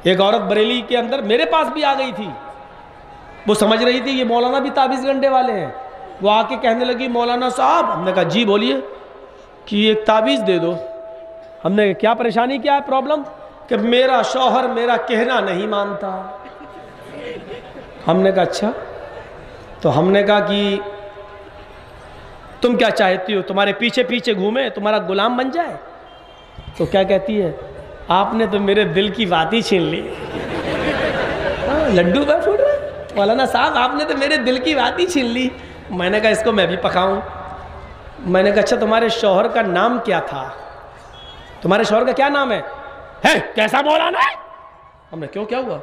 ایک عورت بریلی کے اندر میرے پاس بھی آ گئی تھی، وہ سمجھ رہی تھی یہ مولانا بھی تعویذ گنڈے والے ہیں، وہ آ کے کہنے لگی مولانا صاحب، ہم نے کہا جی بولیے، کہ ایک تعویذ دے دو۔ ہم نے کیا پریشانی، کیا ہے پرابلم؟ کہ میرا شوہر میرا کہنا نہیں مانتا۔ ہم نے کہا اچھا، تو ہم نے کہا کہ تم کیا چاہتی ہو، تمہارے پیچھے پیچھے گھومے، تمہارا غلام بن جائے؟ تو کیا کہتی ہے، آپ نے تو میرے دل کی بات ہی چھین لی۔ لڈو پہ پھوٹ رہے مولانا صاحب، آپ نے تو میرے دل کی بات ہی چھین لی۔ میں نے کہا اس کو میں بھی پکاؤں۔ میں نے کہا اچھا تمہارے شوہر کا نام کیا تھا؟ تمہارے شوہر کا کیا نام ہے؟ کیسا مولانا ہے؟ ہم نے کیوں، کیا ہوا؟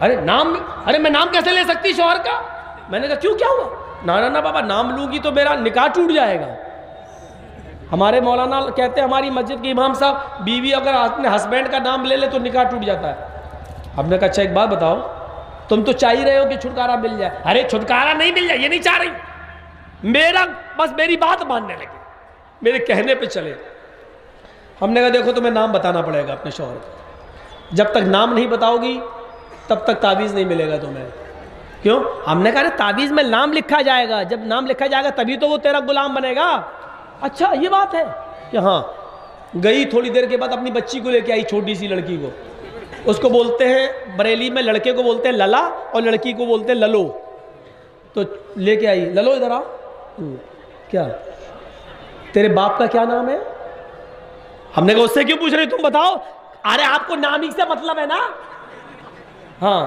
ارے نام، ارے میں نام کیسے لے سکتی شوہر کا؟ میں نے کہا کیوں، کیا ہوا؟ نا بابا، نام لوں گی تو میرا نکاح ٹوٹ جائے گا۔ ہمارے مولانا کہتے ہیں ہماری مسجد کے امام صاحب، بیوی اگر اپنے ہسبینڈ کا نام لے لے تو نکاح ٹوٹ جاتا ہے۔ ہم نے کہا اچھا ایک بات بتاؤ، تم تو چاہ ہی رہے ہو کہ چھٹکارا مل جائے۔ ارے چھٹکارا نہیں مل جائے، یہ نہیں چاہ رہی، بس میری بات ماننے لگے، میرے کہنے پہ چلے۔ ہم نے کہا دیکھو تمہیں نام بتانا پڑے گا اپنے شوہر کو، جب تک نام نہیں بتاؤ گی تب تک تعویذ نہیں ملے گا تمہیں۔ کیوں؟ ہم نے کہا تعویذ میں نام لکھا جائے گا، جب نام لکھا جائے گا تبھی تو وہ تیرا غلام بنے گا۔ اچھا یہ بات ہے کہ ہاں۔ گئی تھوڑی دیر کے بعد اپنی بچی کو لے کے آئی، چھوٹی سی لڑکی کو، اس کو بولتے ہیں بریلی میں لڑکے کو بولتے ہیں للا اور لڑکی کو بولتے ہیں للو۔ تو لے کے آئی، للو ادھر آ، کیا تیرے باپ کا کیا نام ہے؟ ہم نے کہا اس سے کیوں پوچھ رہی، تم بتاؤ۔ ارے آپ کو نام ہی سے مطلب ہے نا، ہاں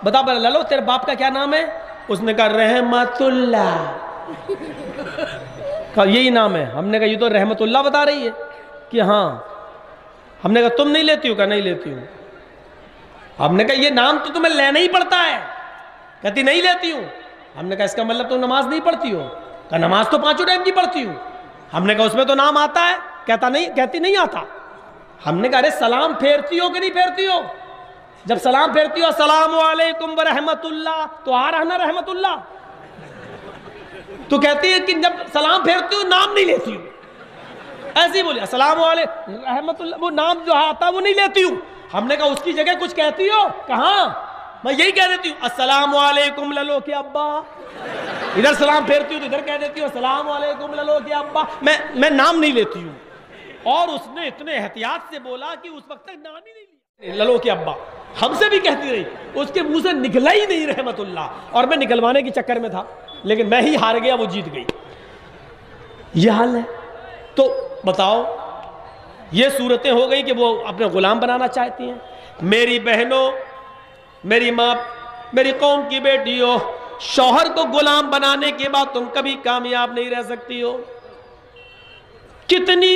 بتا للو تیرے باپ کا کیا نام ہے؟ اس نے کہا رحمت اللہ، کہا یہی نام ہے۔ ہم نے کہا یہ تو رحمت اللہ بتا رہی ہے کہ ہاں۔ ہم نے کہا تم نہیں لیتی ہو؟ کہا نہیں لیتی ہوں۔ ہم نے کہا یہ نام تو تمہیں لینا ہی پڑتا ہے، کہتی نہیں لیتی ہوں۔ ہم نے کہا اس کا مطلب تم نماز نہیں پڑھتی ہو؟ کہا نماز تو 5 ٹائم کی پڑھتی ہوں۔ ہم نے کہا اس میں تو نام آتا ہے؟ کہتی نہیں آتا۔ ہم نے کہا ارے سلام پھیرتی ہو کہ نہیں پھیرتی ہو؟ جب سلام پھیرتی ہو السلام علیکم ورحمت اللہ تو آ رہا نا رحمت اللہ، تو کہتی ہے کہ جب سلام پھیرتی ہو نام نہیں لیتی ہوں۔ ایسے ہی بولی السلام علیکم رحمت اللہ، وہ نام جو آتا وہ نہیں لیتی ہوں۔ ہم نے کہا اس کی جگہ کچھ کہتی ہو؟ کہاں، میں یہی کہہ دیتی ہوں السلام علیکم للو کے ابا۔ ادھر سلام پھیرتی ہوں تو ادھر کہہ دیتی ہوں السلام علیکم للو کے ابا۔ میں نام نہیں لیتی ہوں۔ اور اس نے اتنے احتیاط سے بولا کہ اس وقت تک نام ہی نہیں لیا، للو کے ابا ہم سے بھی کہتی رہی، اس کے منہ سے نکلا ہی نہیں رحمت اللہ، اور میں نکلوانے کی چکر میں تھا، لیکن میں ہی ہار گیا، وہ جیت گئی۔ یہ حال ہے۔ تو بتاؤ، یہ صورتیں ہو گئی کہ وہ اپنے غلام بنانا چاہتی ہیں۔ میری بہنوں، میری ماں، میری قوم کی بیٹیوں، شوہر کو غلام بنانے کے بعد تم کبھی کامیاب نہیں رہ سکتی ہو۔ کتنی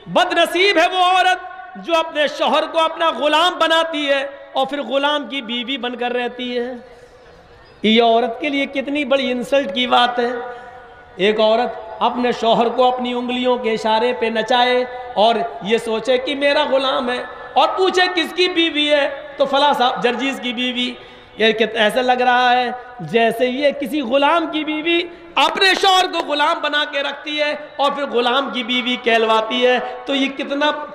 بد نصیب ہے وہ عورت جو اپنے شوہر کو اپنا غلام بناتی ہے اور پھر غلام کی بیوی بن کر رہتی ہے۔ یہ عورت کے لیے کتنی بڑی انسلٹ کی بات ہے۔ ایک عورت اپنے شوہر کو اپنی انگلیوں کے اشارے پہ نچائے اور یہ سوچے کہ میرا غلام ہے، اور پوچھے کس کی بیوی ہے تو فلاں صاحب جرجیز کی بیوی۔ یہ ایسا لگ رہا ہے جیسے یہ کسی غلام کی بیوی اپنے شوہر کو غلام بنا کے رکھتی ہے اور پھر غلام کی بیوی کہلواتی ہے۔ تو یہ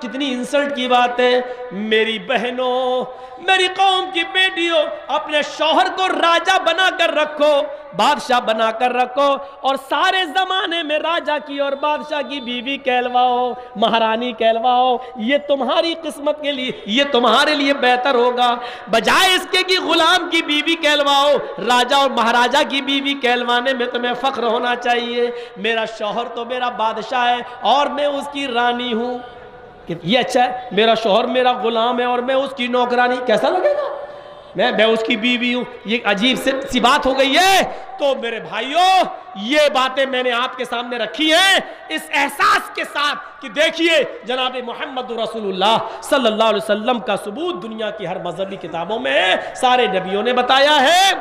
کتنی انسلٹ کی بات ہے۔ میری بہنوں، میری قوم کی بیٹیوں، اپنے شوہر کو راجہ بنا کر رکھو، بادشاہ بنا کر رکھو، اور سارے زمانے میں راجہ کی اور بادشاہ کی بیوی کہلواؤ، مہارانی کہلواؤ۔ یہ تمہاری قسمت کے لیے، یہ تمہارے لیے بہتر ہوگا، بجائے اس کے کہ غلام کی بیوی کہلواؤ۔ راجہ اور مہاراجہ کی بیوی کہلوانے میں تمہیں فخر ہونا چاہیے۔ میرا شوہر تو میرا بادشاہ ہے اور میں اس کی رانی ہوں۔ یہ اچھا ہے، میرا شوہر میرا غلام ہے اور میں اس کی نوکرانی، کیسا لگے گا؟ میں اس کی بیوی ہوں، یہ عجیب سی بات ہو گئی ہے۔ تو میرے بھائیوں، یہ باتیں میں نے آپ کے سامنے رکھی ہیں اس احساس کے ساتھ کہ دیکھیے جناب محمد رسول اللہ صلی اللہ علیہ وسلم کا ثبوت دنیا کی ہر مذہبی کتابوں میں ہے، سارے نبیوں نے بتایا ہے۔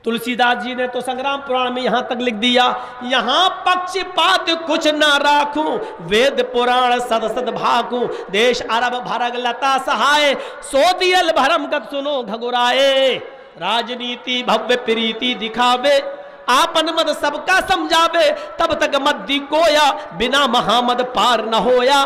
تلسی داس جی نے تو سنگرام پران میں یہاں تک لکھ دیا، یہاں پکچ پات کچھ نہ راکھوں، وید پران سد سد بھاکوں، دیش عرب بھرگ لتا سہائے، سودیل بھرم گت سنو گھگرائے، راجنیتی بھویہ پریتی دکھاوے، آپن مد سب کا سمجھاوے، تب تک مد دی کویا، بنا محمد پار نہ ہویا۔